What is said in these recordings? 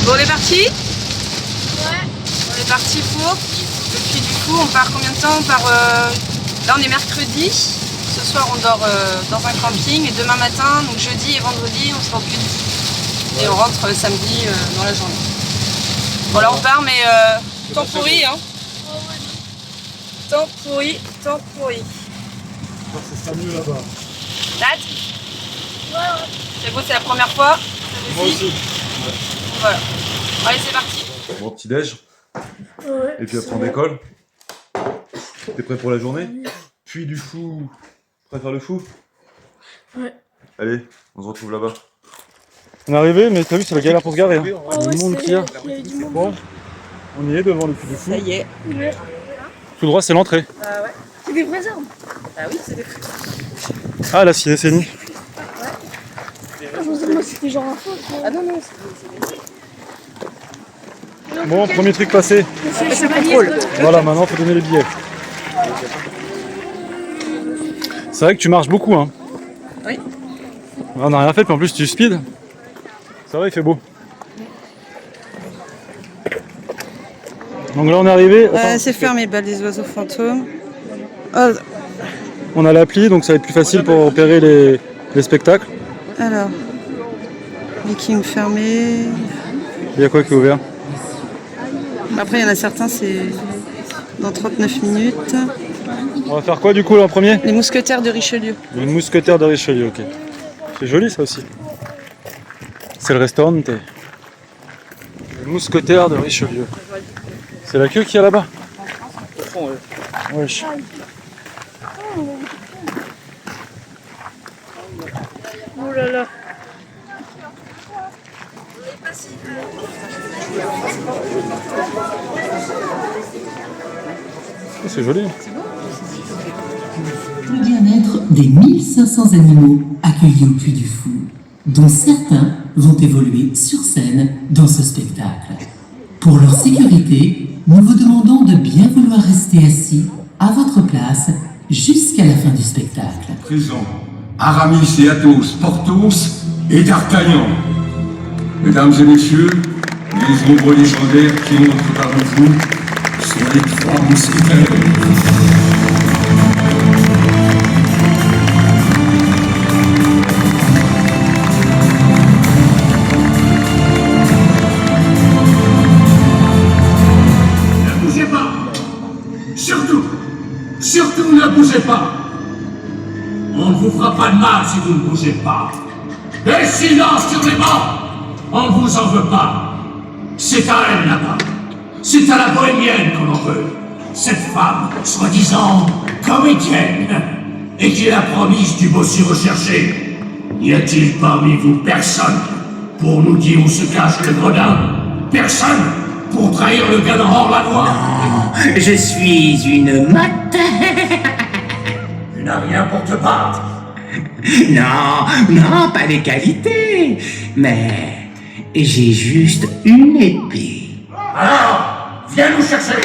Bon, on est parti? Ouais. On est parti pour le Puy du Fou. On part combien de temps? On part. Là, on est mercredi. Ce soir, on dort dans un camping. Et demain matin, donc jeudi et vendredi, on sera au Puy du Fou. Ouais. Et on rentre samedi dans la journée. Bon, là, on part, mais temps pourri, hein. Temps pourri, temps pourri. Ça sera mieux là-bas. Nat? Ouais. C'est beau, c'est la première fois. Moi aussi. Ouais. Voilà. Allez, c'est parti. Bon, petit déj. Ouais. Et puis après on décolle. T'es prêt pour la journée? Puy du Fou. Prêt à faire le fou? Ouais. Allez, on se retrouve là-bas. On est arrivé, mais t'as vu, c'est la galère pour se garer. Hein. Oh, ouais, le monde qu'il y a. Bon, on y est devant le Puy du Fou. Ça y est. Ouais. Tout droit, c'est l'entrée. Ouais. C'est des vrais arbres. Ah oui, c'est des fous. Ah, la Cinécénie. Je me disais, moi, c'était genre un faux. Ah non, non, Bon, premier truc passé. C'est le contrôle. Voilà, maintenant, faut donner les billets. C'est vrai que tu marches beaucoup, hein. Oui. On n'a rien fait, puis en plus, tu speed. Ça va, il fait beau. Donc là, on est arrivé. Attends, c'est fermé, bal des oiseaux fantômes. Oh, on a l'appli, donc ça va être plus facile pour repérer les spectacles. alors, Viking fermé. Il y a quoi qui est ouvert? Après, il y en a certains, c'est dans 39 minutes. On va faire quoi du coup là en premier? Les mousquetaires de Richelieu. Les mousquetaires de Richelieu, ok. C'est joli ça aussi. C'est le restaurant. Les mousquetaires de Richelieu. C'est la queue qu'il y a là-bas? Wesh. Oh là là. Oh, c'est joli. Le bien-être des 1500 animaux accueillis au Puy du Fou, dont certains vont évoluer sur scène dans ce spectacle. Pour leur sécurité, nous vous demandons de bien vouloir rester assis à votre place jusqu'à la fin du spectacle. Présent, Aramis et Athos, Porthos et D'Artagnan. Mesdames et messieurs, les ombres légendaires qui entrent parmi vous sont les trois mousquetaires. Ne bougez pas! Surtout ne bougez pas! On ne vous fera pas de mal si vous ne bougez pas. Et silence sur les bancs! On ne vous en veut pas. C'est à elle là-bas. C'est à la bohémienne qu'on en veut. Cette femme, soi-disant comédienne, et qui est la promise du bossu recherché. Y a-t-il parmi vous personne pour nous dire où se cache le gredin? Personne pour trahir le gagnant hors-la-loi? Non, je suis une motte. Tu n'as rien pour te battre. Non, pas des qualités, mais j'ai juste une épée. Alors, viens nous chercher.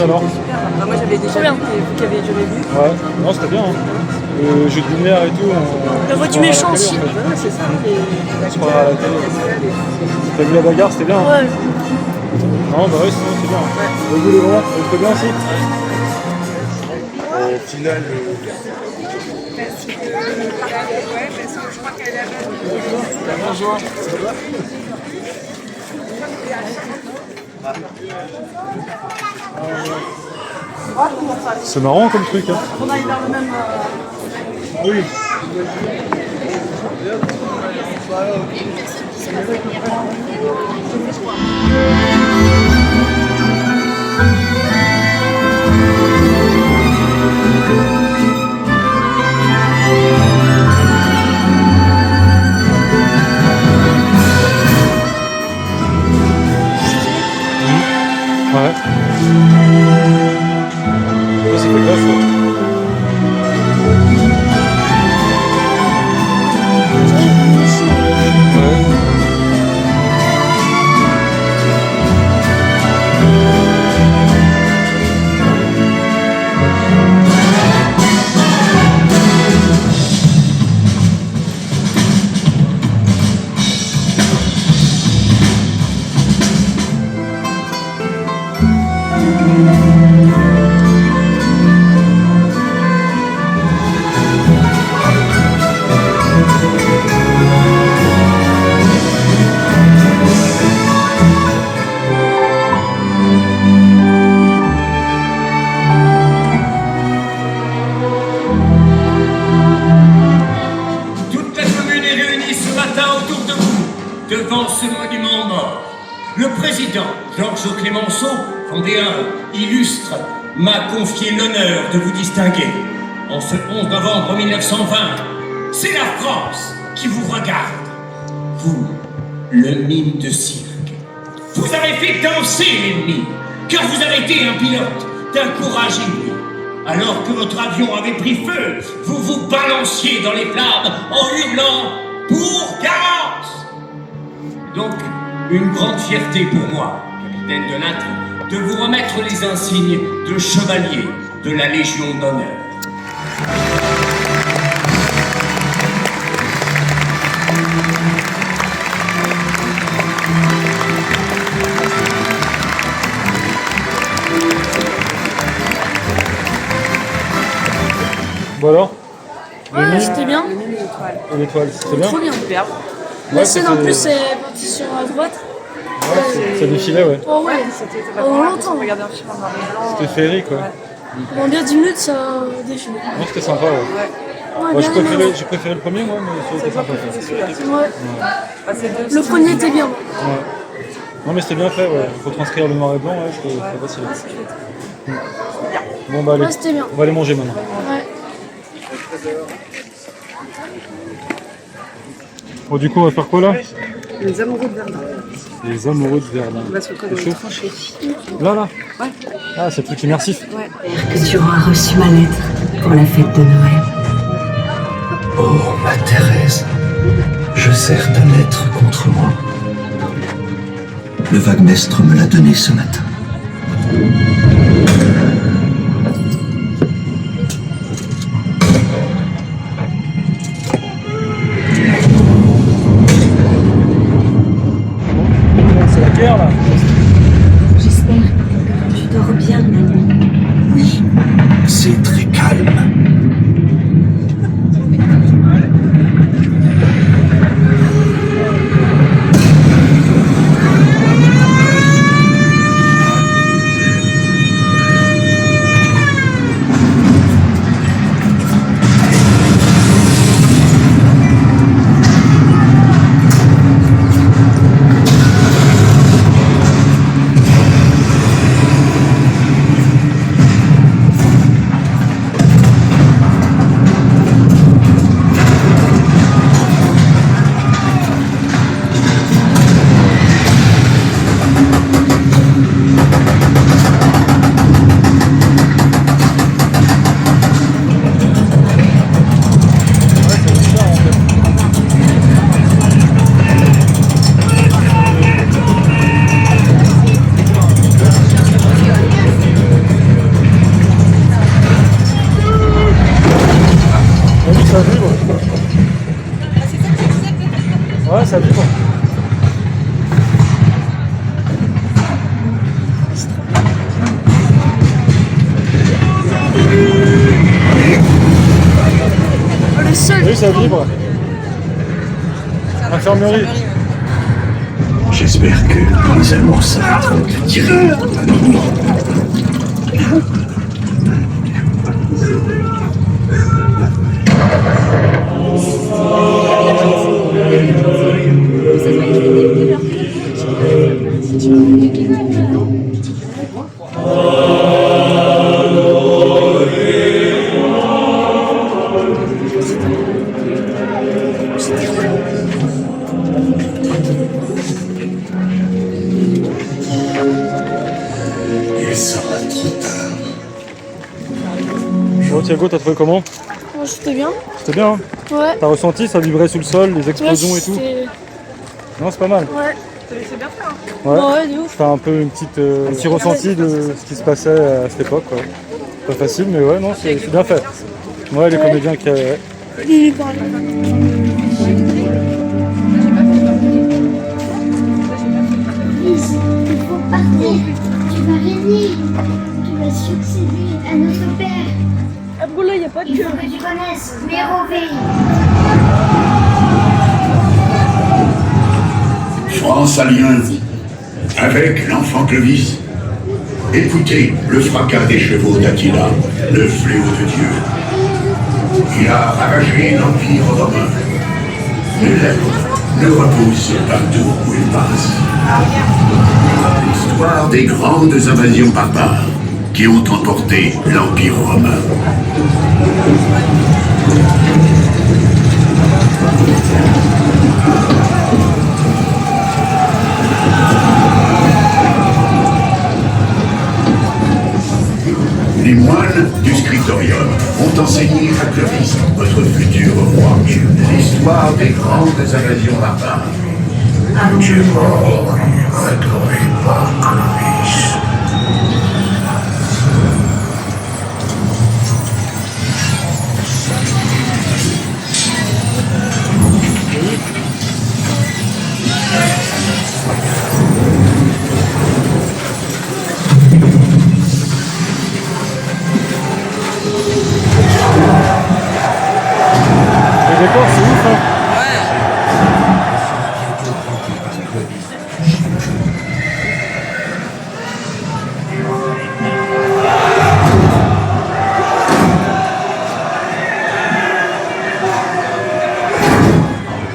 alors? Bah, moi j'avais déjà vu, vous qui avez jamais vu. Ouais, non, c'était bien. Hein. Le jeu de lumière et tout. La voix du méchant aussi. Ouais, c'est ça, On se croirait à la télé. T'as vu la bagarre, c'était bien. Hein. Ouais. Non, bah ouais, sinon c'est bien. Au bout, les moments, c'était bien aussi. Au final, Bonjour. C'est marrant comme truc. Hein. On a vers le même. Oui. Ouais. Ouais, ça fait gaffe. Ouais. Toute la commune est réunie ce matin autour de vous, devant ce monument mort. Le président, Georges Clémenceau, vendéen illustre, m'a confié l'honneur de vous distinguer. En ce 11 novembre 1920, c'est la France qui vous regarde. Vous, le mime de cirque. Vous avez fait danser l'ennemi, car vous avez été un pilote d'un courage inouï. Alors que votre avion avait pris feu, vous vous balanciez dans les flammes en hurlant « Pour Garance !» Donc, une grande fierté pour moi, capitaine de l'Intre, de vous remettre les insignes de chevalier de la Légion d'honneur. Bon alors? Ouais, c'était bien. L'étoile, c'était bien? Trop bien. Superbe. La scène en plus est partie sur la droite. Ça défilait, ouais. Oh ouais. C'était Oh, longtemps. Regarder un film en noir et blanc. C'était féerique, ouais. Pendant bien 10 minutes, ça défile. Non, c'était sympa, ouais. Ouais, Moi, bien j'ai préféré le premier, moi, mais c'était sympa. C'est celui-là. Ouais. Bah, c'est deux Le premier était bien. Ouais. Non, mais c'était bien fait, ouais. Faut transcrire le noir et blanc, ouais, c'est facile. Ah, c'est chouette. Bon, bah, allez. Ouais, c'était bien. On va aller manger maintenant. Ouais. Bon, du coup, on va faire quoi là? Les amoureux de Verdun. Les amoureux de Verdun. On va se retrouver dans les tranchées. Là? Ouais. Ah, c'est le truc immersif. Ouais. Que tu auras reçu ma lettre pour la fête de Noël. Oh, ma Thérèse, je sers ta lettre contre moi. Le vaguemestre me l'a donnée ce matin. C'est la guerre là. J'espère que tu dors bien, Manu. Oui, c'est très calme. Ouais, ça vibre. Le seul. Oui, ça vibre. Infirmerie. J'espère que les Allemands s'arrêteront de tirer à minuit. Il sera trop tard. Bon, Thiago, t'as trouvé comment? Moi, c'était bien. C'était bien, hein? Ouais. T'as ressenti, ça vibrait sous le sol, les explosions et tout? c'était- Non, c'est pas mal. Ouais. C'est bien fait. Hein. Ouais. Ouais, de ouf. T'as un peu un petit ressenti de ce qui se passait à cette époque, quoi. Pas facile, mais ouais, non, c'est bien fait. Ouais, les comédiens qui avaient... Il est parlé. Lise, il faut partir. Tu vas régner. Tu vas succéder à notre père. Ah bon, là, il n'y a pas de Il queue. faut que tu connaisses Mérovée. France alliance avec l'enfant Clovis. Écoutez le fracas des chevaux d'Attila, le fléau de Dieu. Il a ravagé l'Empire romain. Les lèvres le repoussent partout où il passe. L'histoire des grandes invasions barbares qui ont emporté l'Empire romain. Les moines du scriptorium ont enseigné à Clovis, votre futur roi, l'histoire des grandes invasions barbares. Tu es mort, adoré par Clovis. Les décors, c'est ouf, hein.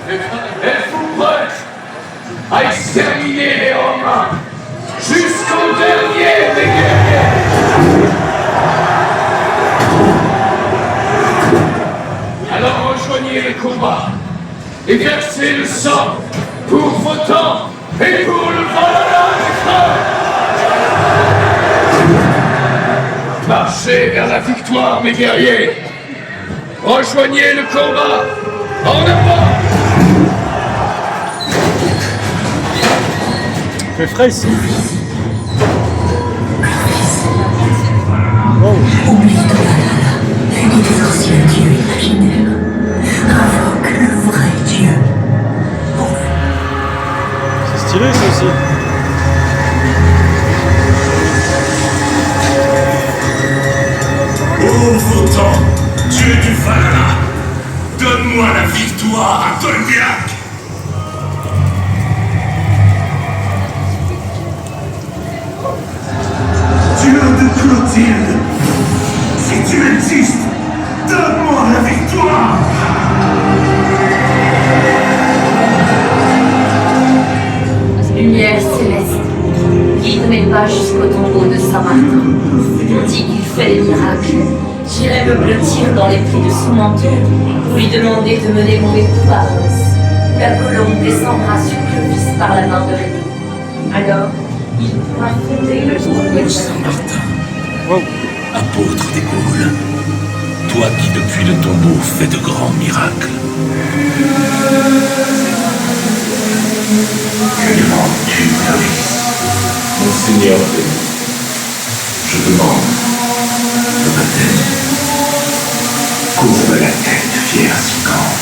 Êtes-vous prêts à exterminer les Romains jusqu'au dernier des guerriers? Alors rejoignez le combat et versez le sang pour Wotan et pour le Valhalla des frères. Marchez vers la victoire, mes guerriers. Rejoignez le combat. En avant. Il fait frais ici. Wow. Et des anciens dieux imaginaires. Invoque le vrai Dieu. C'est stylé ça aussi. Ô Wotan, Dieu du Valhalla, donne-moi la victoire à Tolbiac. Dieu de Clotilde, si tu existes, donne-moi la victoire. Lumière céleste, guide mes pas jusqu'au tombeau de Saint-Martin. On dit qu'il fait des miracles. J'irai me blottir dans les plis de son manteau pour lui demander de mener mon époux à Reims, où la colombe descendra sur Clovis par la main de Rémi. Alors, il pourra fonder le trône de Saint-Martin, Wow. apôtre des Gaules, toi qui depuis le tombeau fais de grands miracles. Que demandes-tu, Clovis? Monseigneur, je demande le baptême. Courbe la tête, fier Sicambre.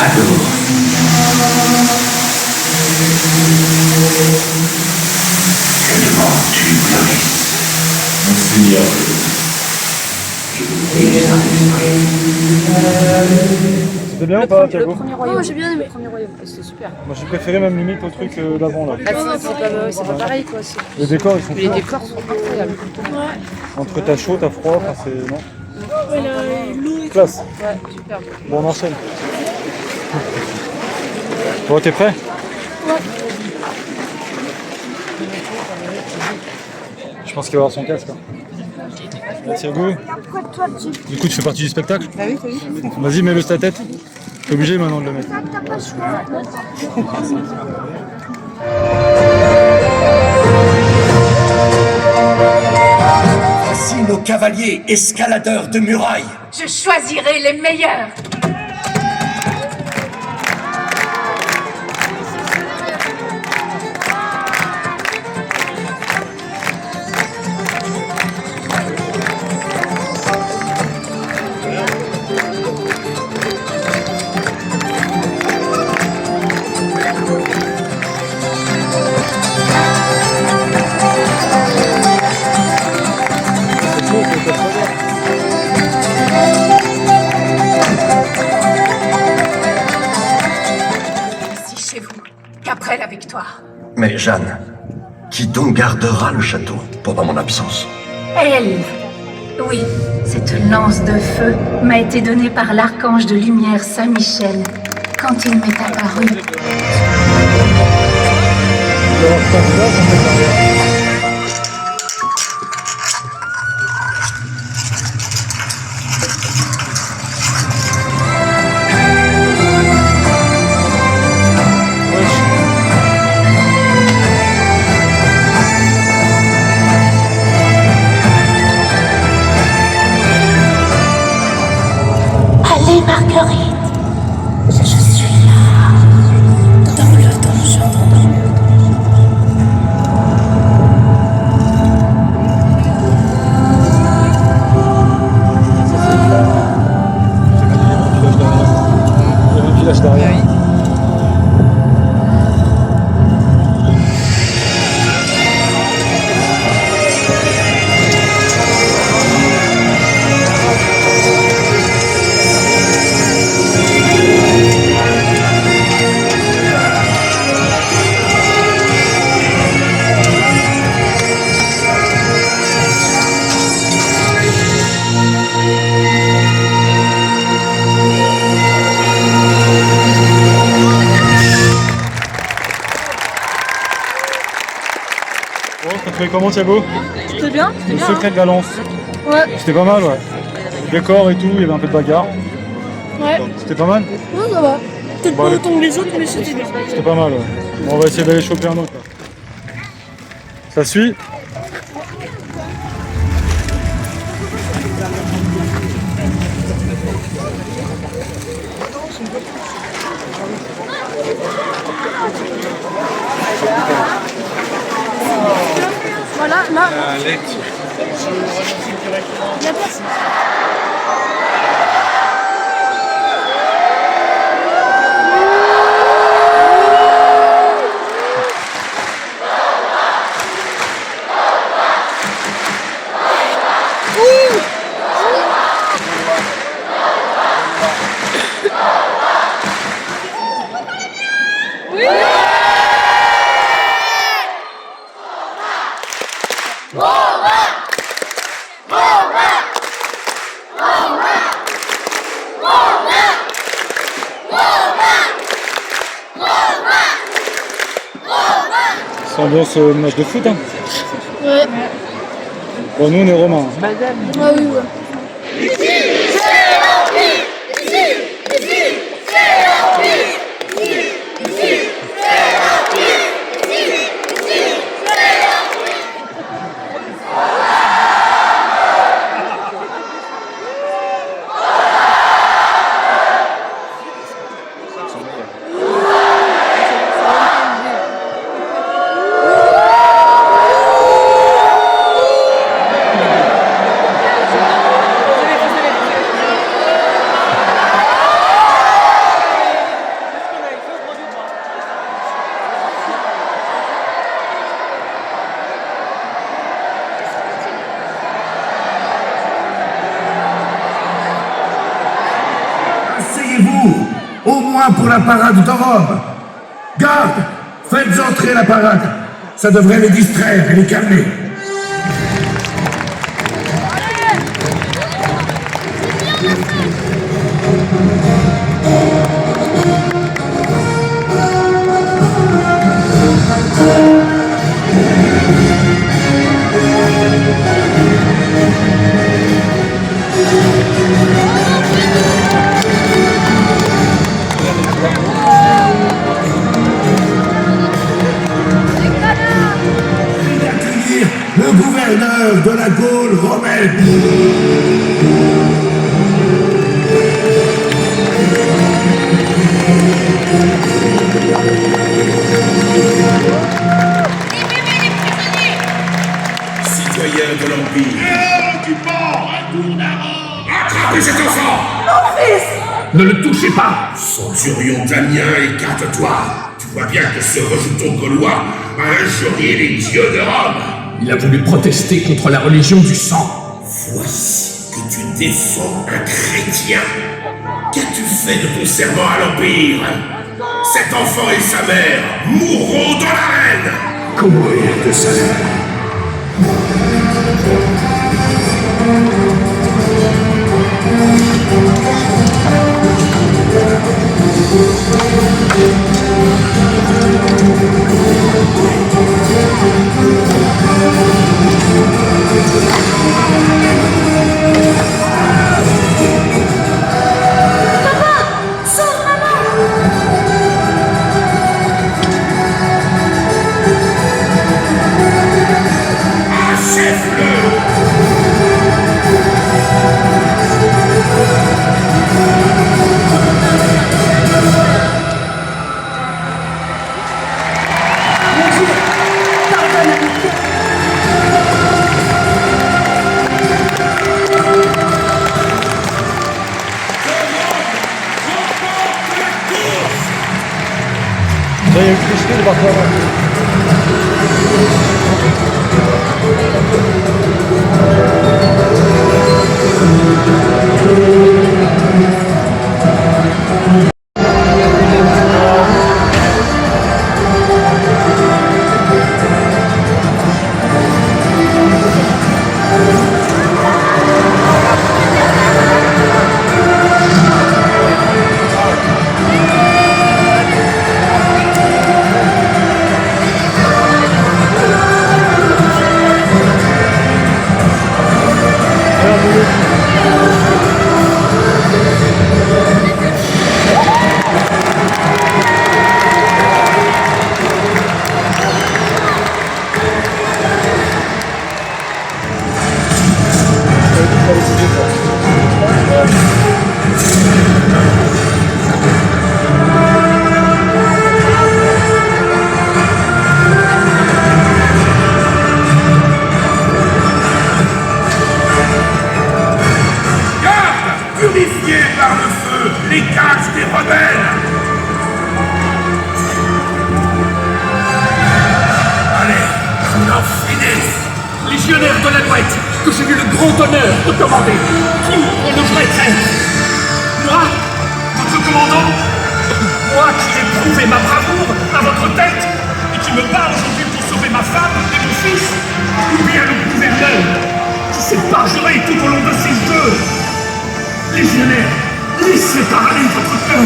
Adore C'était bien ou pas, Thiago? Le premier royaume. Oh, j'ai bien aimé. Le premier royaume, c'était super. Moi j'ai préféré même limite au truc d'avant là. C'est pas pareil quoi. Les décors ils sont Les cool. décors sont incroyables. Entre t'as chaud, t'as froid, enfin c'est. Non? Ouais, l'eau. Classe. Ouais, super. Bon, on enchaîne. Bon, t'es prêt? Ouais. Je pense qu'il va avoir son casque. Hein. Thiago, du coup tu fais partie du spectacle? Bah oui, oui. Vas-y, mets-le sur ta tête. T'es obligé maintenant de le mettre. Voici nos cavaliers escaladeurs de murailles. Je choisirai les meilleurs. Ici chez vous, qu'après la victoire. Mais Jeanne, qui donc gardera le château pendant mon absence? Elle, oui, cette lance de feu m'a été donnée par l'archange de lumière Saint-Michel quand il m'est apparu. Allez, Marguerite, je suis là, dans le donjon. Il y a un village derrière. Bon, t'as trouvé comment, Thiago? C'était bien. Le secret de la lance. Ouais. C'était pas mal, ouais. Le décor et tout, il y avait un peu de bagarre. Ouais. C'était pas mal? Ouais, ça va. Peut-être Bon, pas allez. autant que les autres, mais c'était bien. C'était pas mal, ouais. Bon, on va essayer d'aller choper un autre. Là. Ça suit? Voilà, là. Il y a personne. C'est ambiance match de foot, hein. Ouais. Bon, nous on est romains. Hein. Ah oui, ouais. Au moins pour la parade de Rome. Garde, faites entrer la parade. Ça devrait les distraire et les calmer. D'accueillir le gouverneur de la Gaule romaine. Citoyens de l'Empire. Occupant un tour d'arrêt. Attrapez cet enfant! Mon fils! Ne le touchez pas! Centurion Damien, écarte-toi. Tu vois bien que ce rejeton gaulois a injurié les dieux de Rome. Il a voulu protester contre la religion du sang. Voici que tu défends un chrétien. Qu'as-tu fait de ton serment à l'Empire? Cet enfant et sa mère mourront dans l'arène. Comment est de salaire? Ça y est, Christine, il va faire. Légionnaire de l'Alouette, que j'ai eu le grand honneur de commander. Qui est le vrai traître? Moi, votre commandant? Moi qui ai prouvé ma bravoure à votre tête et qui me bats aujourd'hui pour sauver ma femme et mon fils? Ou bien le gouverneur qui s'est parjuré tout au long de ces jeux? Légionnaire, laissez parler votre cœur.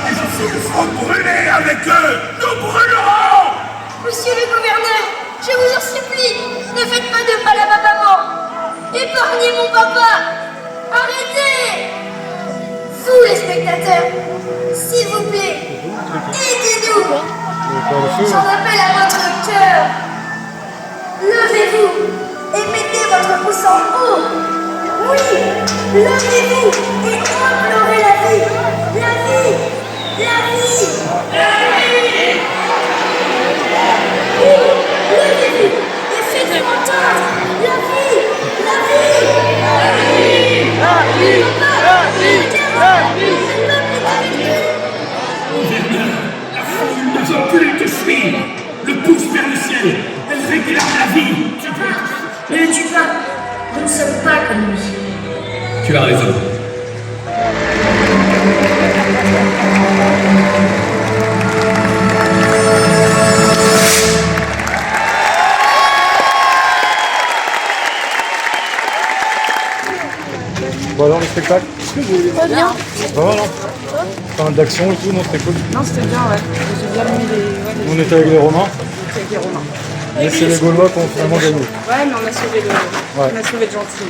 Et nous ferons brûler avec eux. Nous brûlerons! Monsieur le gouverneur, je vous en supplie, ne faites pas de mal à ma maman. Épargnez mon papa. Arrêtez. Vous les spectateurs, s'il vous plaît, aidez-nous. J'en appelle à votre cœur. Levez-vous et mettez votre pouce en haut. Oui, levez-vous et implorez la vie. La vie. La vie. La vie. Levez-vous et faites-vous entendre. La vie. La vie. La vie. La vie. La vie. Gouverneur, la foule ne veut plus te suivre. Le pouce vers le ciel, elle réclame la vie. Ne le tue pas. Nous ne sommes pas comme lui. Tu as raison. spectacle? Pas bien. Pas mal, hein? Pas mal d'action et tout, non, c'était cool. Non, c'était bien, ouais. J'ai bien aimé les... On était avec les Romains, avec les Romains. mais c'est les Gaulois qui ont finalement gagné. Ouais, mais on a sauvé le, Ouais. on a sauvé le gentil.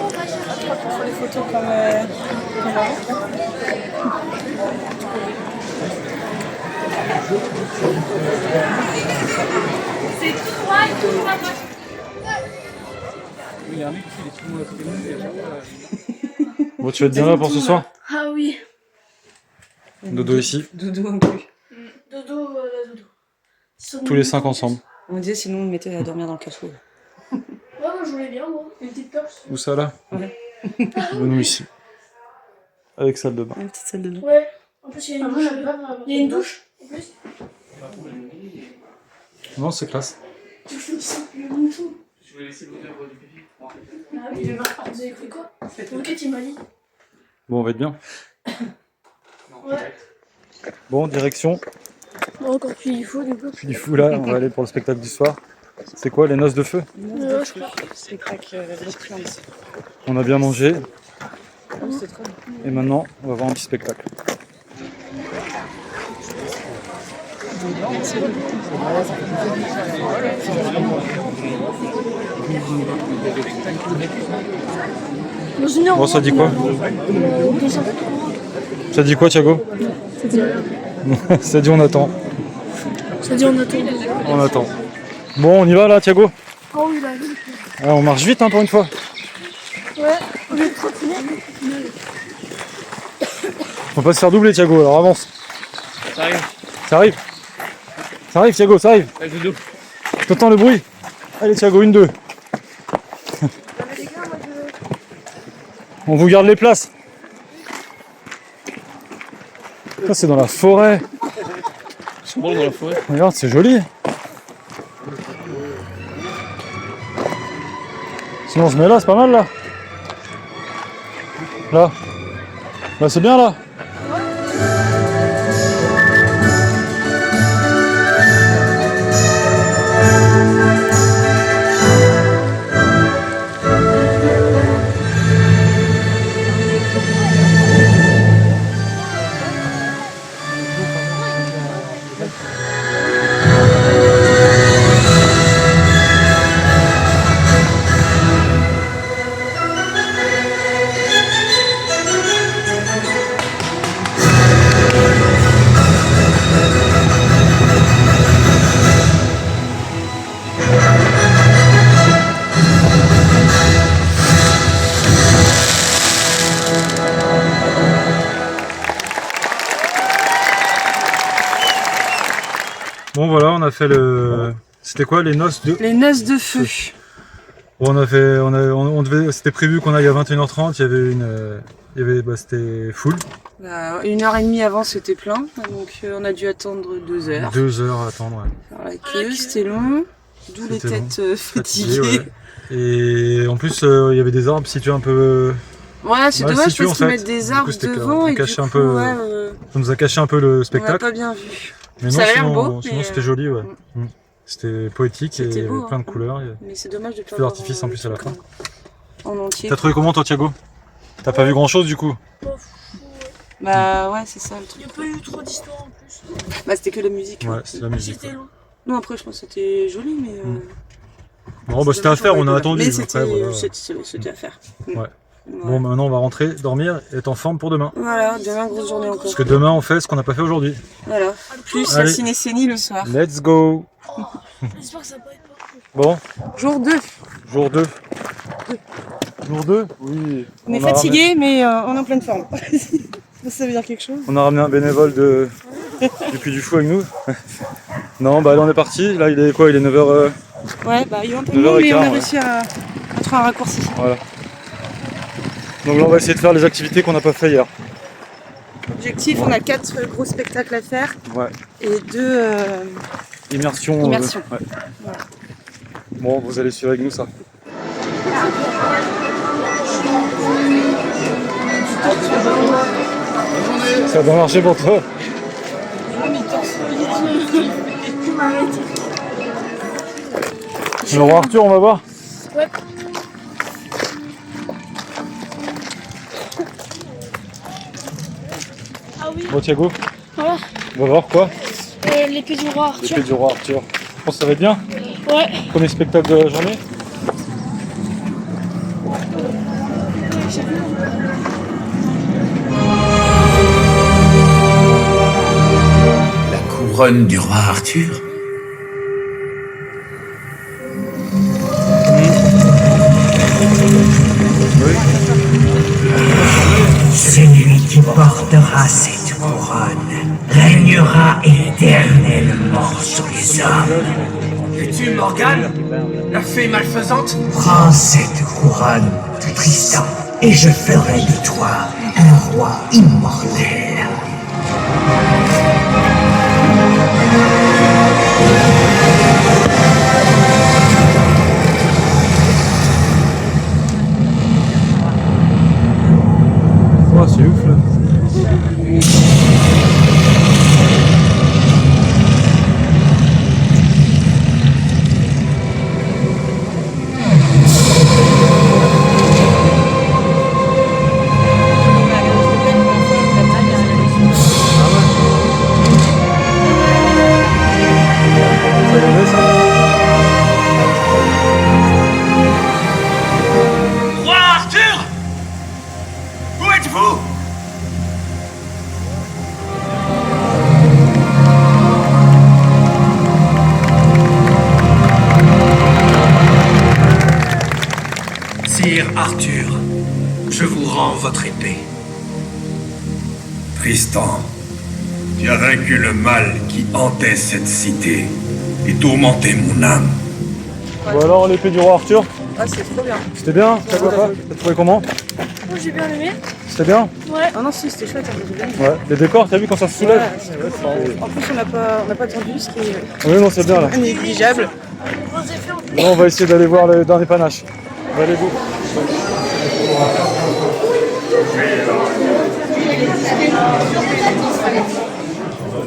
On fait les photos comme avant. C'est tout droit et tout droit. Bon, tu vas être bien là pour ce soir? Ah oui. Dodo ici, Dodo inclus. Dodo, dodo. tous les 5 ensemble. On disait sinon on mettait à dormir dans le cachot. Ouais, moi je voulais bien, moi. Une petite torche. Où ça là? Ouais. Nous ici. Avec salle de bain. Une petite salle de bain. Ouais. En plus, il y a une douche. Il y a une douche. En plus. Non, c'est classe. Tu fais ça, le mouton. Je voulais laisser l'odeur du pipi. Ah oui, vous avez cru quoi? Roquette, il m'a dit. Bon, on va être bien. Ouais. Bon, direction. Bon, encore plus il faut, du coup. Puis du fou là, on va aller pour le spectacle du soir. C'est quoi, les noces de feu? Ouais, je crois. Spectacle d'expérience. On a bien mangé C'est trop bien. et maintenant on va voir un petit spectacle. Dans une heure, Bon, ça dit quoi? Ça dit quoi, Thiago? Ça dit rien. Ça dit on attend. Ça dit on attend. On attend. Bon, on y va là, Thiago? Ah oui, là, oui. Ah, on marche vite hein, pour une fois. Ouais, on est trottiner. Faut pas se faire doubler, Thiago, alors avance. Ça arrive. Ça arrive. Ça arrive, Thiago, ça arrive. Allez, Dodo. T'entends le bruit? Allez, Thiago, 1-2. On vous garde les places. Ça, c'est dans la forêt. C'est bon dans la forêt. Regarde, c'est joli. Sinon, je mets là, c'est pas mal là. Là. Là, c'est bien là. Bon voilà, on a fait le... C'était quoi, les noces de... Les noces de feu. Bon, on a fait... On devait... C'était prévu qu'on aille à 21h30, il y avait une... c'était full. Bah, 1h30 avant c'était plein, donc on a dû attendre 2 heures. 2 heures à attendre, ouais. Faire la queue, c'était long, d'où les C'était têtes long. fatiguées. Ouais. Et en plus, il y avait des arbres situés un peu... Ouais, c'est mal dommage situés, parce en qu'ils fait. mettent des Du arbres coup, c'était devant et du caché coup, un peu... ouais, Ça nous a caché un peu le on n'a spectacle. pas bien vu. Mais Ça non, avait l'air sinon, beau, sinon mais, c'était joli, ouais. C'était poétique et il y C'était avait beau, plein de hein. couleurs. Mais c'est dommage de pas Feu avoir d'artifice en plus à la fin. en entier. T'as trouvé comment toi, Thiago? T'as pas vu grand chose du coup? Bah ouais, c'est ça le Il truc. n'y a pas eu trop d'histoire en plus. Bah c'était que la musique. Ouais, c'est la musique. C'était long. Non, après je pense que c'était joli, mais... Bon, bah c'était à faire, on a attendu. Mais Après, c'était voilà. c'était à faire. Ouais. Bon, bah, maintenant on va rentrer, dormir et être en forme pour demain. Voilà, demain grosse journée encore. Parce que demain on fait ce qu'on n'a pas fait aujourd'hui. Voilà, plus Allez. la ciné-cénie le soir. Let's go! J'espère que ça va pas être parfait. Bon, Jour 2. jour 2. Jour 2? Oui. On est a fatigué, mais on est en pleine forme. Ça veut dire quelque chose? On a ramené un bénévole du Puy du Fou avec nous. Non, bah là on est parti. Là il est quoi? Il est 9h. Ouais, bah il y a un peu de monde, 9h15, mais on a ouais. réussi à trouver un raccourci. Voilà. Donc là on va essayer de faire les activités qu'on n'a pas fait hier. Objectif, on a 4 gros spectacles à faire Ouais. et 2 Immersion. immersions. Ouais. Voilà. Bon, vous allez suivre avec nous ça. Ça a bien marché pour toi? Le roi Arthur, on va voir? Ouais. Bon, Thiago, Voilà. on va voir quoi? L'épée du roi Arthur. L'épée du roi Arthur. Je pense que ça va être bien. Ouais. Premier spectacle de la journée. La couronne du roi Arthur? Celui qui portera cette couronne régnera éternellement sur les hommes. Es-tu Morgane, la fée malfaisante? Prends cette couronne, Tristan, et je ferai de toi un roi immortel. Oh, c'est ouf là. Roi Arthur! Où êtes-vous? Sire Arthur, je vous rends votre épée. Tristan, tu as vaincu le mal qui hantait cette cité et tourmenté mon âme. Bon alors, l'épée du roi Arthur, Ah, c'est trop bien. c'était bien? T'as trouvé comment? Moi j'ai bien aimé. C'était bien? Ouais. Ah non, si, c'était chouette. Hein, j'ai bien aimé. Ouais. Les décors, t'as vu quand ça se soulève? En plus, on n'a pas attendu, ce qui est Oui, non, c'est bien là. négligeable. Bon, on va essayer d'aller voir le dernier panache. Allez-vous.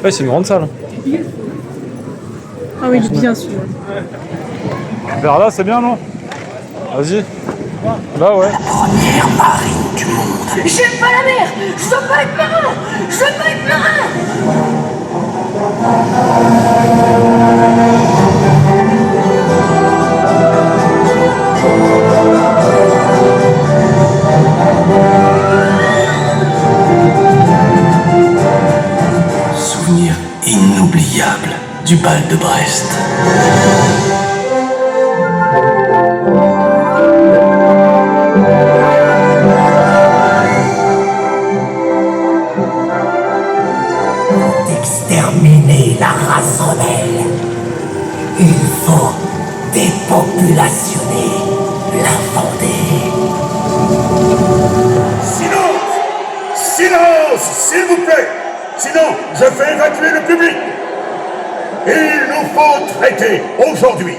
Ouais, c'est une grande salle. Ah oui, il est bien celui-là. Vers là, c'est bien, non? Vas-y. Là, ouais. Première marine du monde. J'aime pas la mer. Je veux pas être marin. Je veux pas être marin. Souvenir inoubliable du bal de Brest. Exterminer la race rebelle. Il faut dépopulationner la Vendée. Silence! Silence, s'il vous plaît! Sinon, je fais évacuer le public! Il nous faut traiter aujourd'hui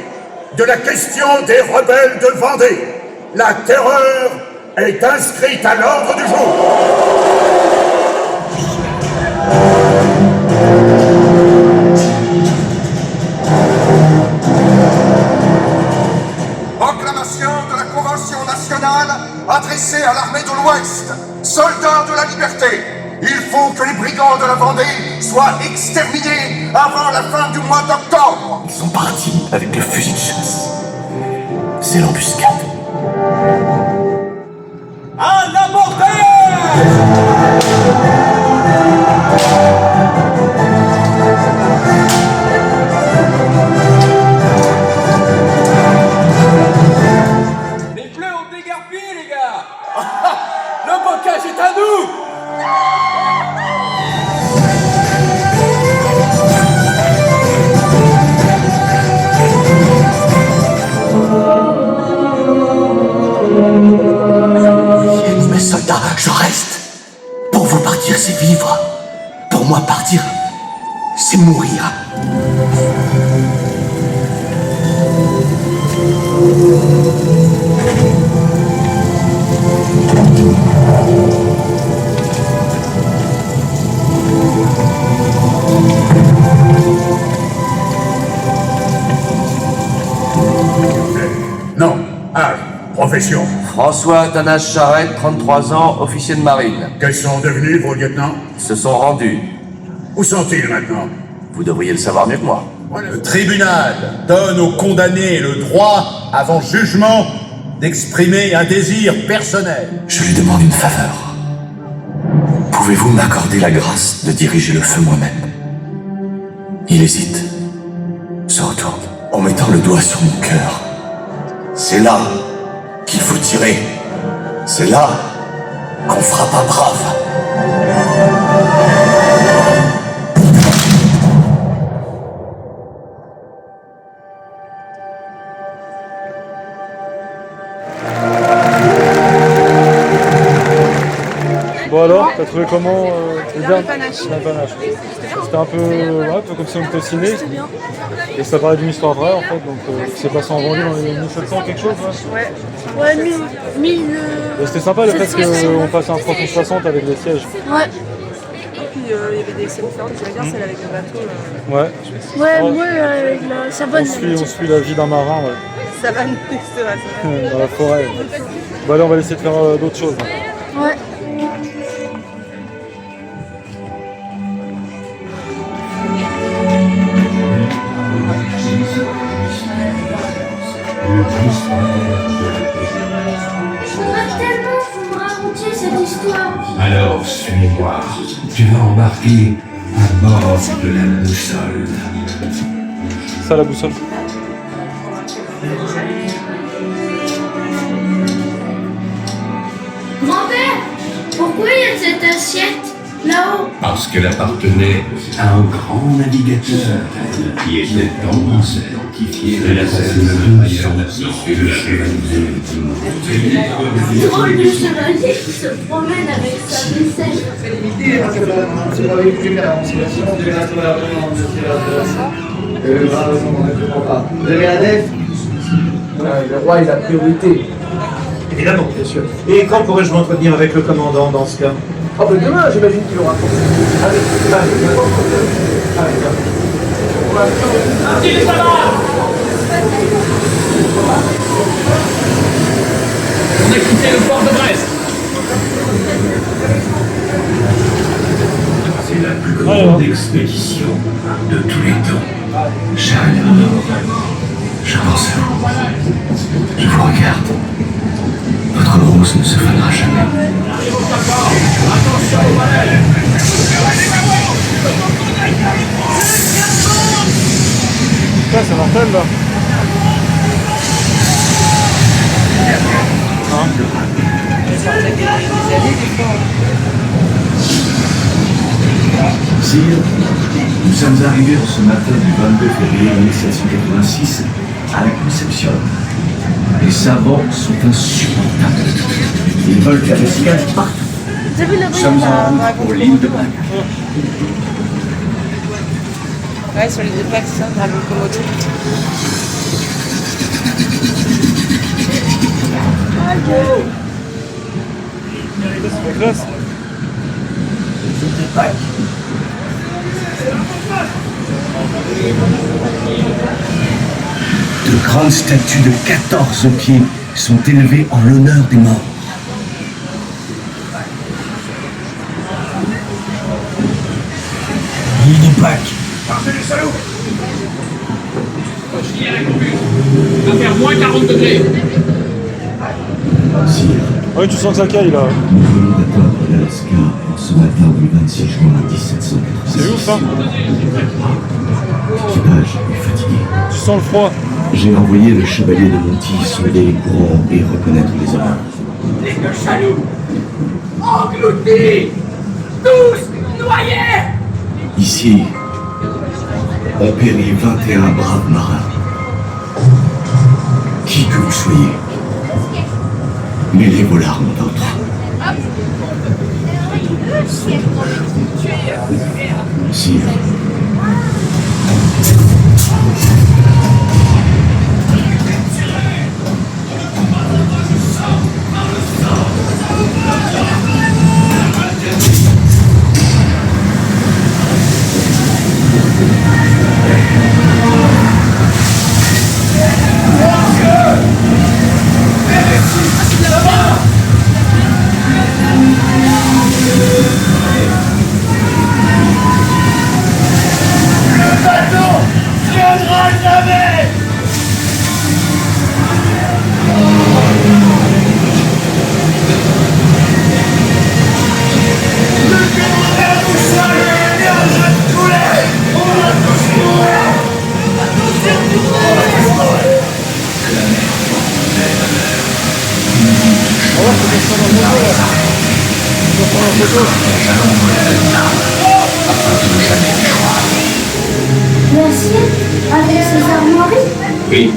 de la question des rebelles de Vendée. La terreur est inscrite à l'ordre du jour. Proclamation de la Convention nationale adressée à l'armée de l'Ouest. Soldats de la liberté, il faut que les brigands de la Vendée soient exterminés avant la fin du mois d'octobre. Ils sont partis avec le fusil de chasse. C'est l'embuscade. À l'abordage! Les bleus ont dégarpillé, les gars. Le bocage est à nous. Mes soldats, je reste. Pour vous partir, c'est vivre. Pour moi, partir, c'est mourir. Non, âge, profession. François Athanase Charette, 33 ans, officier de marine. Quels sont devenus vos lieutenants? Ils se sont rendus. Où sont-ils maintenant? Vous devriez le savoir mieux que moi. Le tribunal donne aux condamnés le droit, avant jugement, d'exprimer un désir personnel. Je lui demande une faveur. Pouvez-vous m'accorder la grâce de diriger le feu moi-même? Il hésite, se retourne, en mettant le doigt sur mon cœur. C'est là qu'il faut tirer. C'est là qu'on frappe un brave. Bon alors, t'as trouvé comment le Dans le panache. Dans le panache. C'était un peu comme si on était au ciné. Et ça parlait d'une histoire vraie en fait, donc qui s'est passé en banlieue dans les 1700 quelque chose. Ouais. Ouais, 1000. Et c'était sympa le fait qu'on passe un 360 avec les sièges. Ouais. Et puis il y avait des scènes différentes, j'aimais bien celle avec le bateau. Ouais. Ouais, moi avec la savane. On suit la vie d'un marin, ouais. Ça va nous tester, dans la forêt. Bon allez, on va essayer de faire d'autres choses. Ouais. Je voudrais tellement que vous me racontiez cette histoire. Alors, suis-moi. Tu vas embarquer à bord de la boussole. Ça, la boussole. Grand-père, pourquoi il y a cette assiette là-haut? Parce qu'elle appartenait à un grand navigateur qui était en sanctifié de la scène et le chevalier du monde. Drôle de chevalier qui se promène avec sa vaisselle. Vous avez la nef? Le roi est la priorité. Évidemment, bien sûr. Et quand pourrais-je m'entretenir avec le commandant dans ce cas? Oh, ben demain, j'imagine qu'il aura compris. Allez. On a quitté le port de Brest. C'est la plus grande expédition de tous les temps. Charles, Je pense à vous. Je vous regarde. Votre rose ne se fanera jamais. Attention aux balais. Putain, c'est mortel là. Sire, nous sommes arrivés ce matin du 22 février 1786 à la Conception. Les savants sont insupportables. Ils veulent faire escale partout. Nous sommes en route pour l'île de Pâques. Ouais, sur l'île de Pâques, c'est ça, Dragon Komodo. C'est classe. De grandes statues de 14 pieds sont élevées en l'honneur des morts. L'île de Pâques. Partez les salauds. Il va faire moins 40 degrés. Sire, Ouais, tu sens que ça caille là. nous venons d'atteindre l'Alaska en ce matin du 26 juin 1786. C'est ouf hein. L'équipage est fatigué. Tu sens le froid. J'ai envoyé le chevalier de Monty sonder les courants et reconnaître les horreurs. Les deux chaloupes engloutis, tous noyés. Ici, ont péri 21 braves marins. Qui que vous soyez, mêlez vos larmes d'autres. Sire, Là-bas. bateau. L'assiette avec ses armoiries? Oui,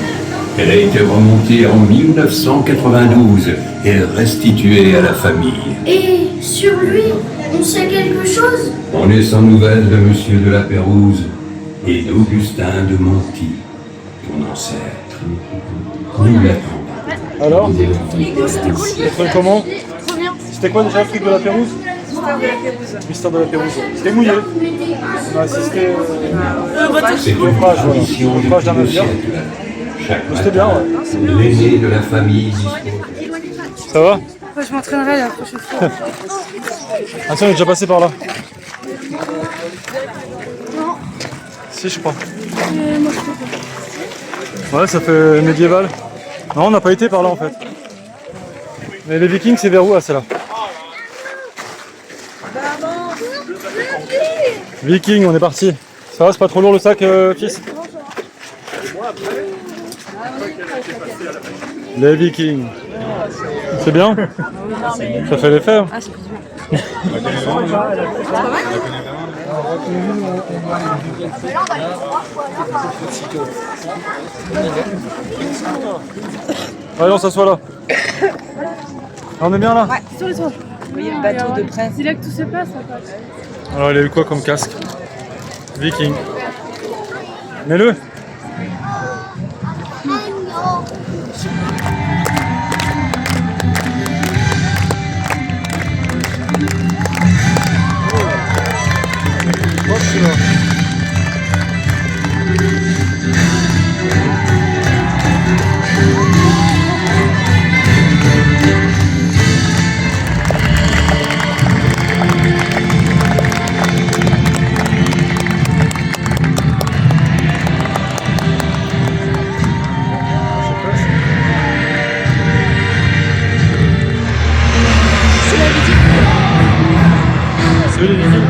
elle a été remontée en 1992 et restituée à la famille. Et sur lui, on sait quelque chose? On est sans nouvelles de Monsieur de la Pérouse et d'Augustin de Monty, ton ancêtre. Nous l'attendons. Alors C'était cool. Le truc comment? Trop bien. C'était quoi déjà le truc de la Pérouse? Mystère de la Pérouse. Mystère de la Pérouse. C'était mouillé. On a assisté C'est au naufrage, voilà. Au naufrage d'un navire. C'était bien, ouais. L'aîné de la famille. Ça va? Ouais, je m'entraînerai la prochaine fois. Ah si, on est déjà passé par là. Non. Si, je crois. Moi, je peux pas. Ouais, ça fait médiéval. Non, on n'a pas été par là en fait. Mais les Vikings, c'est vers où? Ah, c'est là. Viking, on est parti. Ça va, c'est pas trop lourd le sac, fils? Les Vikings. C'est bien? Ça fait l'effet. Hein. Ah, c'est plus bien. C'est pas mal? Allez, on s'assoit là. On est bien là? Ouais, sur les toits. Vous voyez le bateau de presse. C'est là que tout se passe en fait. Alors, il a eu quoi comme casque? Viking. Mets-le. C'est eux les Vikings.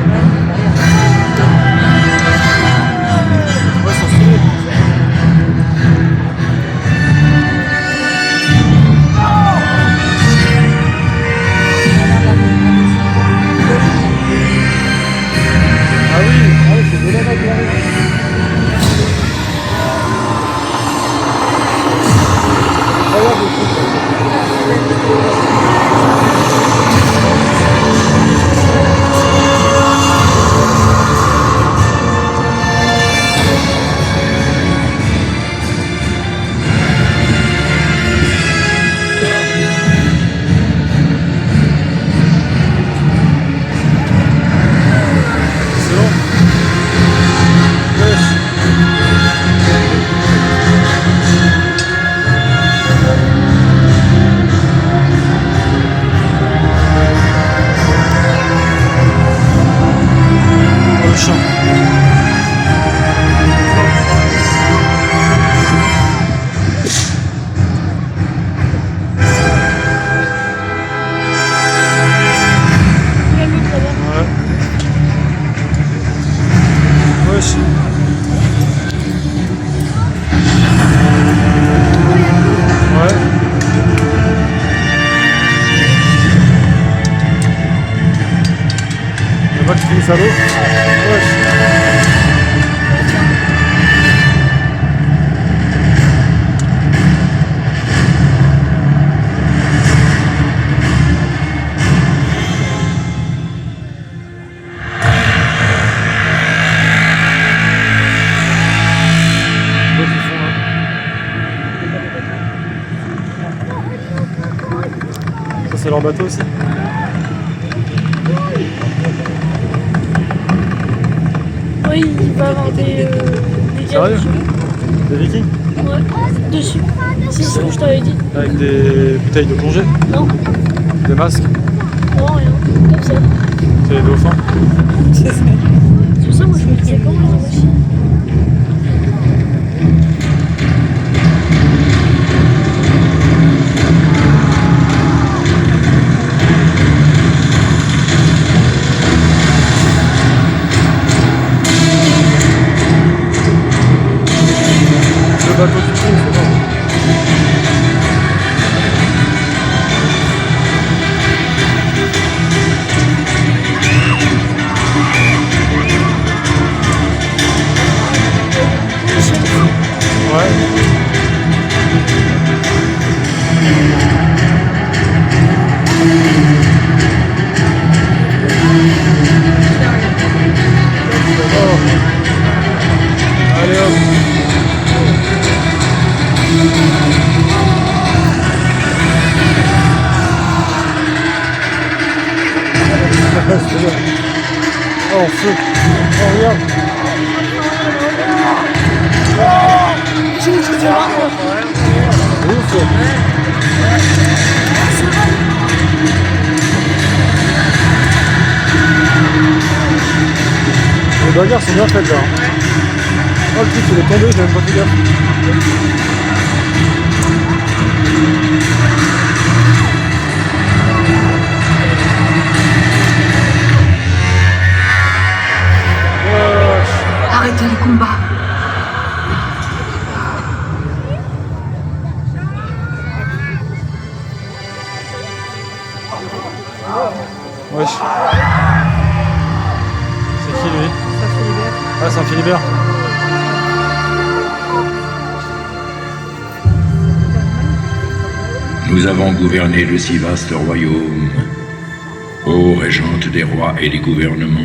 Ouais, ils sont stylés. Ah oui, c'est de là-bas qu'il arrive. Incroyable le truc. Salaud. Ça c'est leur bateau aussi. Oui, il va avoir des gars. Sérieux? Des Vikings? Ouais, dessus. C'est ce que je t'avais dit. Avec des bouteilles de plongée? Non. Des masques? Non, rien. Comme ça. C'est les dauphins? C'est pour ça, moi je me disais comment ils ont réussi. Le bateau du film, c'est bon. Les bagarres sont bien faites là. Oh, le truc il est tombé, j'ai même pas fait gaffe. Arrêtez les combats. Wesh. C'est qui lui? Ah, c'est un Philibert. Nous avons gouverné le si vaste royaume, ô régente des rois et des gouvernements.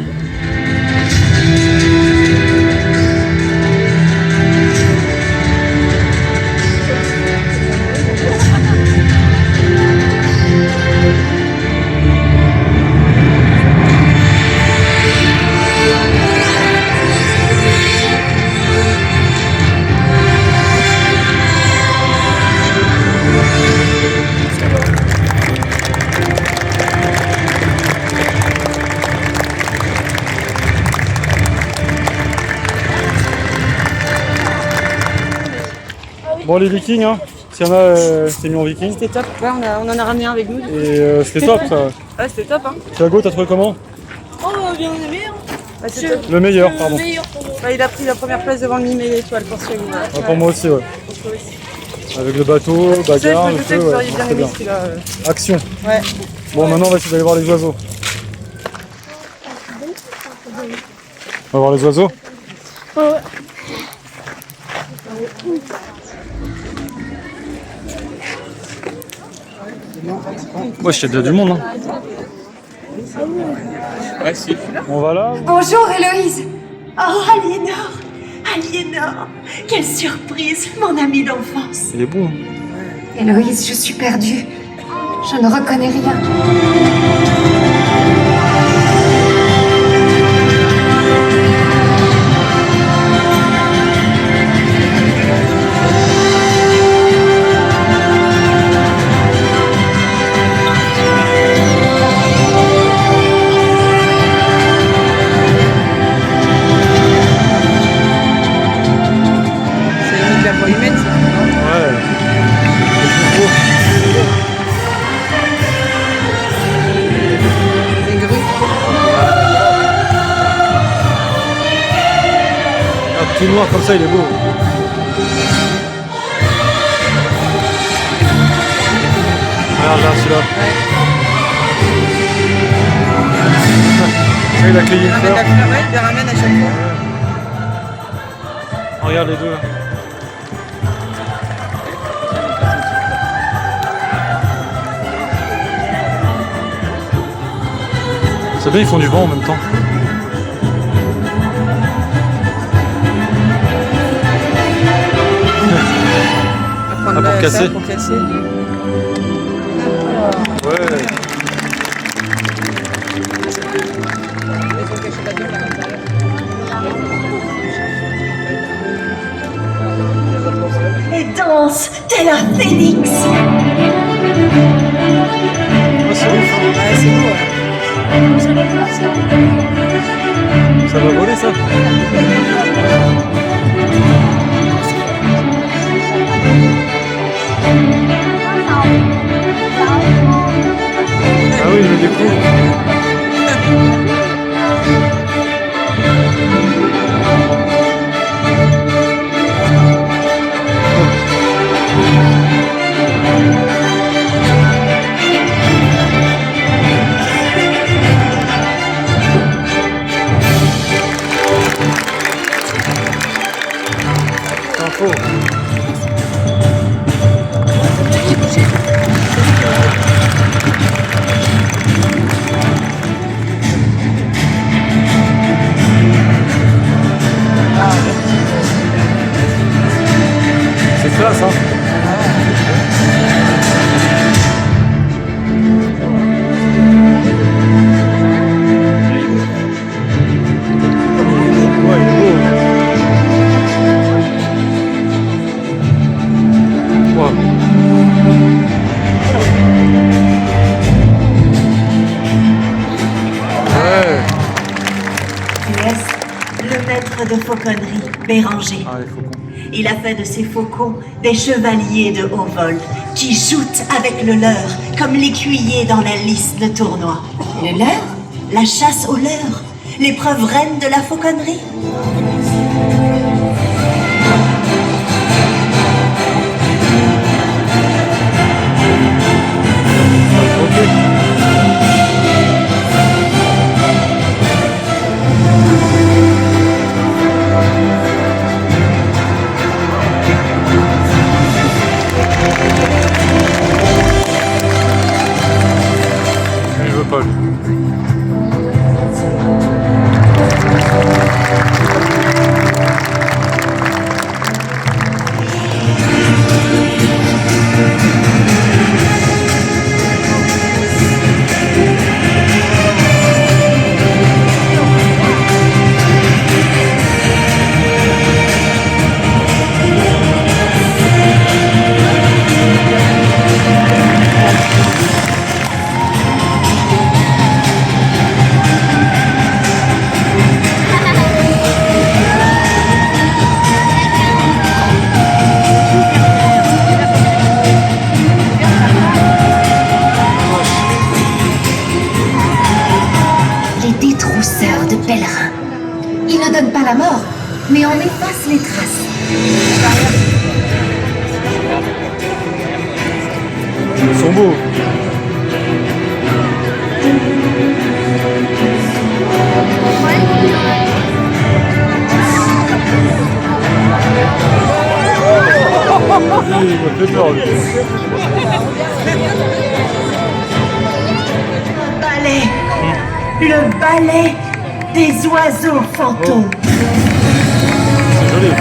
Bon, les vikings, hein. S'il y en a, c'était mis en viking. C'était top, ouais, on en a ramené un avec nous. Et c'était top ça. Ouais, c'était top, hein. Thiago, t'as trouvé comment? Oh, bien aimé, hein. Ouais, c'est top. Le meilleur, pardon. Le meilleur pour moi. Ouais, il a pris la première place devant le Mimé l'étoile pour Thiago. Ouais, pour moi aussi, ouais. Avec le bateau, bagarre, le feu, ouais, bien très aimé bien. celui-là. Action. Ouais. Bon, maintenant on va essayer d'aller voir les oiseaux. On va voir les oiseaux. Ouais, je déjà du monde. Hein. Ouais, si. On va là. Bonjour Héloïse. Oh Aliénor, Aliénor, quelle surprise, mon ami d'enfance. Il est bon. Héloïse, je suis perdue. Je ne reconnais rien. Tout noir comme ça, il est beau. Regarde là, celui-là. Ça, il a cueilli une fleur. Ouais, il les ramène à chaque fois. Oh, regarde les deux là. C'est bien, ils font du vent en même temps. Ah, pour casser. Pour casser. Ouais. Et danse tel un phénix. C'est ouf. Ouais, c'est beau. Ça va voler ça. Ah oui, je le découvre. C'est classe, hein. Ouais, il est beau. Wow. maître de fauconnerie, Béranger. Ah, les faucons. Il a fait de ces faucons des chevaliers de haut vol qui jouent avec le leurre comme l'écuyer dans la liste de tournoi. Le leurre? La chasse au leurre, l'épreuve reine de la fauconnerie. Il veut pas, lui. Les détrousseurs de pèlerins. Ils ne donnent pas la mort, mais en effacent les traces. Ils sont beaux. Il m'a fait peur, lui. Ballet, le ballet des oiseaux fantômes. C'est joli.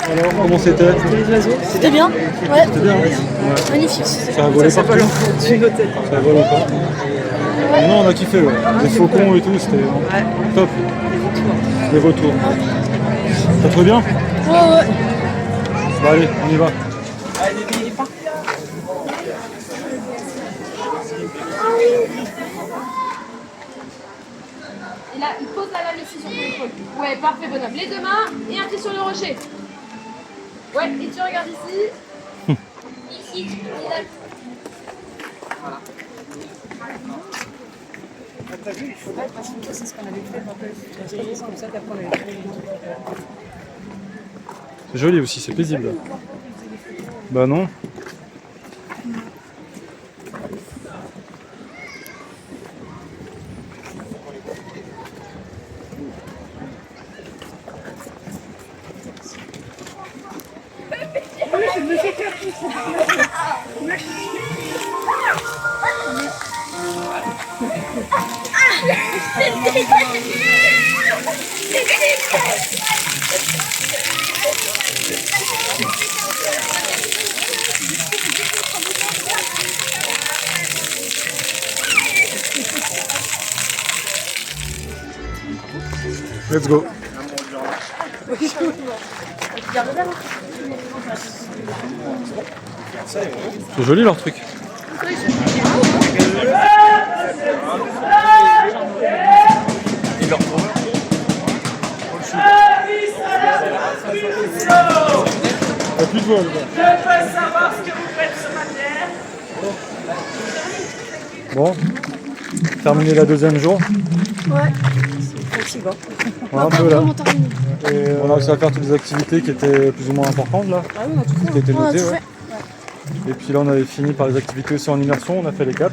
Alors, comment c'était? Les oiseaux. C'était bien. Ouais. C'était bien. Ouais. Magnifique. Ça a volé partout. Ça a volé pas. Non, on a kiffé, ouais. Les faucons et tout, c'était top. Les vautours. Ça te va bien? Ouais. Bah allez, on y va. Et là, il pose la lame ici sur ton épaule. Ouais, parfait, bonhomme. Les deux mains et un pied sur le rocher. Ouais, et tu regardes ici. Ici, et là. Voilà. T'as vu, il faudrait parce que c'est ce qu'on avait fait. C'est comme ça qu'après on avait fait. C'est joli aussi, c'est paisible. Bah non. Let's go. C'est joli leur truc. Il n'y a plus de voix, le gars. Je peux savoir ce que vous faites ce matin. Bon, terminé la deuxième jour. Ouais, c'est fatigant. Ouais, un peu là. Et on a réussi à faire toutes les activités qui étaient plus ou moins importantes là. Ah oui, on a tout fait. Qui étaient On a notées, tout ouais. fait. Et puis là on avait fini par les activités aussi en immersion, on a fait les 4.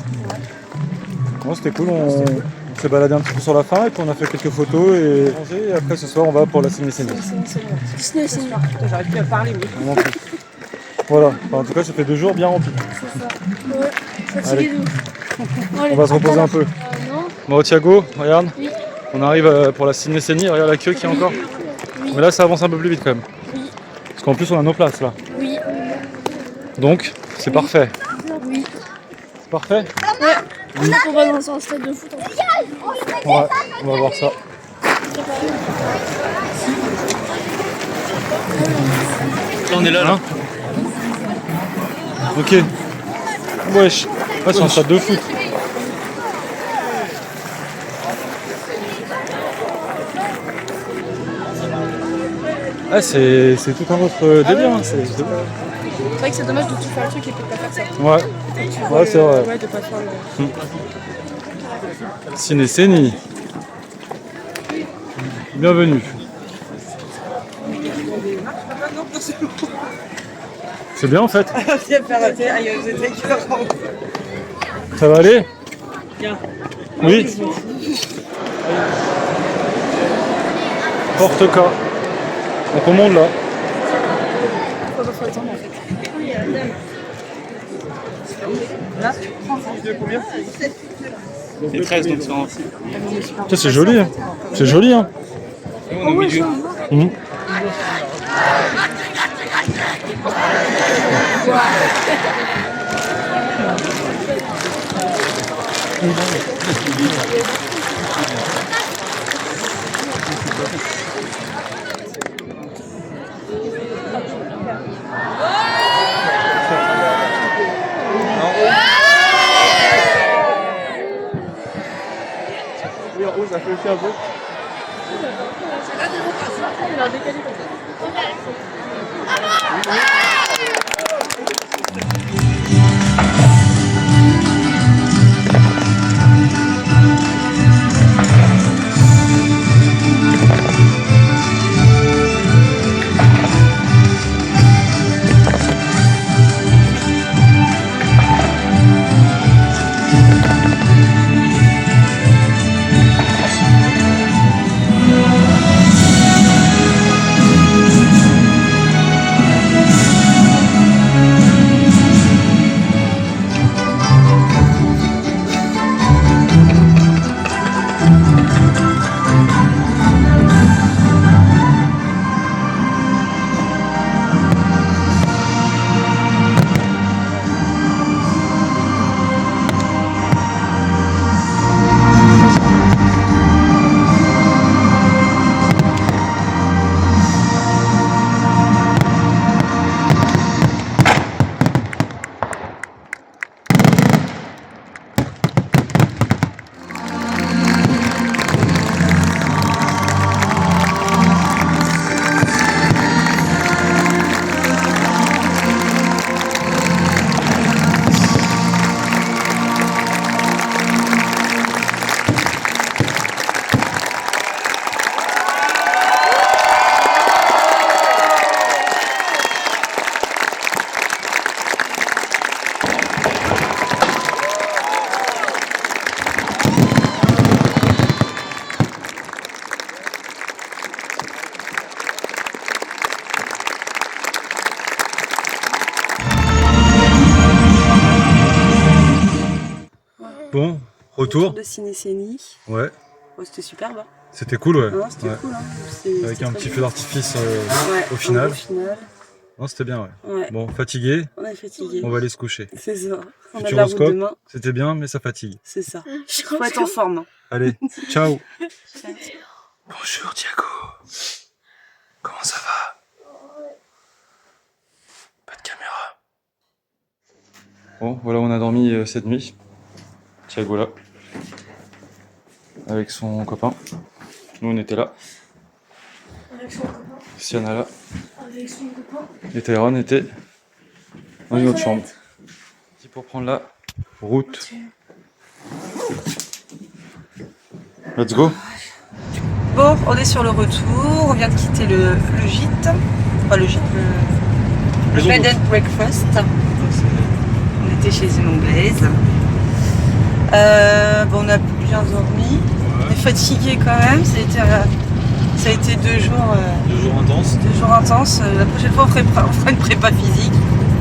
Bon, c'était cool, on s'est baladé un petit peu sur la fin et puis on a fait quelques photos et après ce soir on va pour la Ciné-Sénie. J'aurais pu parler, mais. Voilà, enfin, en tout cas ça fait 2 jours bien remplis. C'est ça. Ouais, fatigué de ouf. On va se reposer un peu. Non. Bon Thiago, regarde, Oui. on arrive pour la Ciné-Sénie, regarde la queue qu'il y a encore. Oui. Mais là ça avance un peu plus vite quand même. Oui. Parce qu'en plus on a nos places là. Oui. Donc c'est parfait. Oui. C'est parfait. Ouais. On va dans un stade de foot. Ouais, on va voir ça. On est là, là. Ok. Wesh. Ouais, c'est un stade de foot. Ah, c'est tout un autre délire. Hein. C'est vrai que c'est dommage de tout faire le truc et de pas faire ça. Ouais. Ouais, c'est vrai. Ouais, de pas faire le... Ciné-Sénie. Bienvenue. C'est bien en fait. Ça va aller? Oui. Porte-cas. Donc on monte là. Faut attendre en fait. Là, combien? C'est 13 donc ça. Ça c'est joli. Hein. C'est joli hein. On est au milieu. Mmh. Ça fait aussi un peu. Bon, retour. De Ciné-Sénie. Ouais. Oh, c'était superbe. Hein. C'était cool, ouais. Non, c'était cool. Hein. Avec un petit feu d'artifice ouais, au final. Non, c'était bien, ouais. Ouais. Bon, fatigué. On est fatigué. On va aller se coucher. C'est ça. On a de la route Futuroscope, demain. c'était bien, mais ça fatigue. C'est ça. Faut être en forme. Allez, ciao. Bonjour Thiago. Comment ça va? Pas de caméra. Bon, voilà, on a dormi cette nuit. Thiago là. Avec son copain. Nous, on était là. Avec son copain. Sienna là. Avec son copain. Et Tyrone était dans une autre chambre. Pour prendre la route. Let's go. Bon, on est sur le retour. On vient de quitter le gîte. Enfin, le gîte, le bed and breakfast. On était chez une Anglaise. On a bien dormi. On est fatigué quand même. Ça a été 2 jours. 2 jours intenses. 2 jours intenses. La prochaine fois, on fera une prépa physique.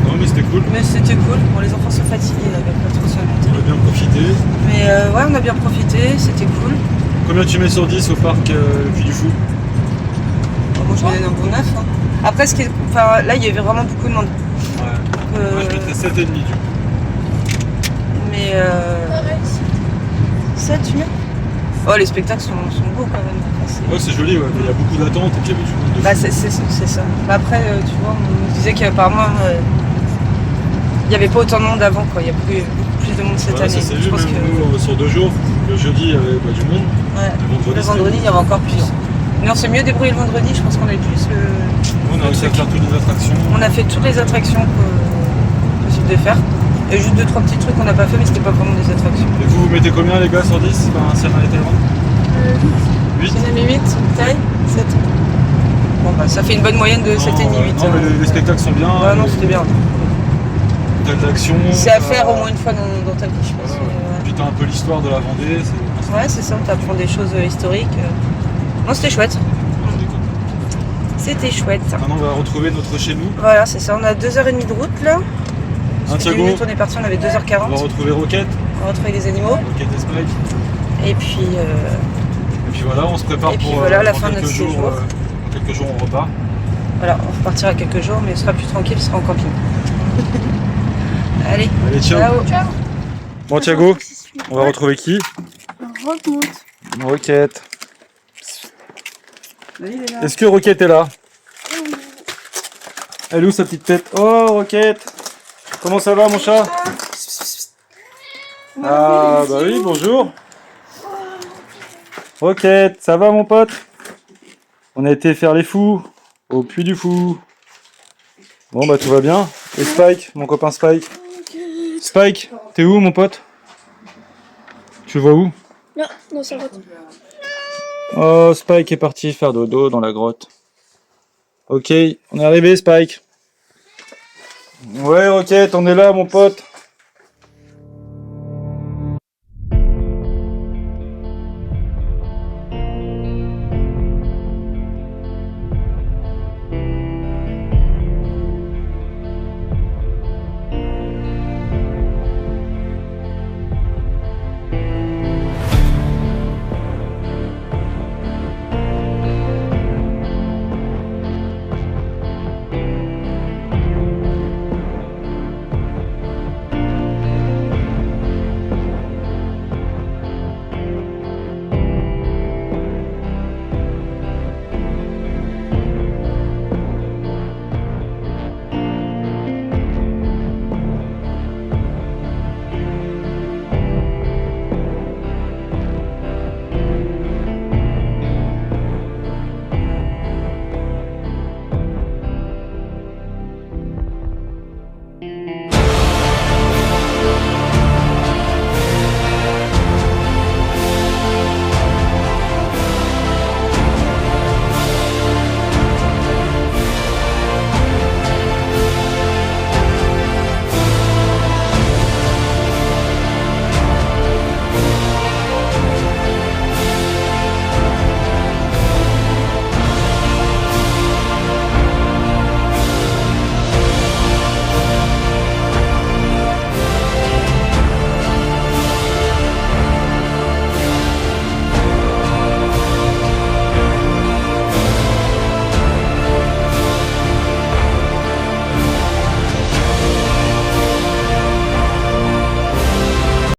Non, mais c'était cool. Mais c'était cool. Bon, les enfants sont fatigués, là, pas trop se remonter. On a bien profité. Mais ouais, on a bien profité. C'était cool. Combien tu mets sur 10 au parc Puy du Fou? Moi, je me donne un bon 9. Hein. Après, là, il y avait vraiment beaucoup de monde. Ouais. Moi, je mettrais 7,5 du coup. Mais 7, tu mets? Oh, les spectacles sont beaux quand même. Ouais, c'est joli, ouais. Il y a beaucoup d'attentes et puis il y avait du monde de fou. Bah, c'est ça. Bah, après, tu vois, on disait qu'apparemment, il n'y avait pas autant de monde avant, quoi. Il y a beaucoup plus de monde cette année. Ça s'est vu, je pense même que... nous, sur 2 jours. Le jeudi, il y avait du monde. Ouais. Le vendredi, il y avait encore plus. Mais on s'est mieux débrouillé le vendredi, je pense qu'on a eu plus On a réussi à faire toutes les attractions. On a fait toutes les attractions possibles de faire. Il y a juste 2-3 petits trucs qu'on n'a pas fait, mais c'était pas vraiment des attractions. Et vous mettez combien les gars sur 10 si on a été loin? 8. On a mis 8, taille 7. Bon bah ça fait une bonne moyenne de 7,5-8. Non mais les spectacles sont bien. Ouais, non, c'était bien. D'action. C'est à faire au moins une fois dans ta vie, je pense. Et puis t'as un peu l'histoire de la Vendée. Ouais, c'est ça, t'apprends des choses historiques. Non, c'était chouette. C'était chouette. Maintenant on va retrouver notre chez nous. Voilà, c'est ça, on a 2h30 de route là. Thiago. On est parti, on avait 2h40. On va retrouver Roquette. On va retrouver les animaux. Roquette et Spike. Et puis voilà, on se prépare pour voilà, la fin de notre séjour. Quelques jours on repart. Voilà, on repartira quelques jours, mais on sera plus tranquille, on sera en camping. Allez, ciao. Bon Thiago, on va retrouver qui? Roquette. Est-ce que Roquette est là? Elle est où sa petite tête? Oh Roquette! Comment ça va mon chat? Ah bah oui, bonjour. Roquette, ça va mon pote? On a été faire les fous au Puy du Fou. Bon bah tout va bien. Et Spike, mon copain Spike. Spike, t'es où mon pote? Tu le vois où? Non, dans sa grotte. Oh, Spike est parti faire dodo dans la grotte. Ok, on est arrivé Spike. Ouais Roquette, on est là mon pote.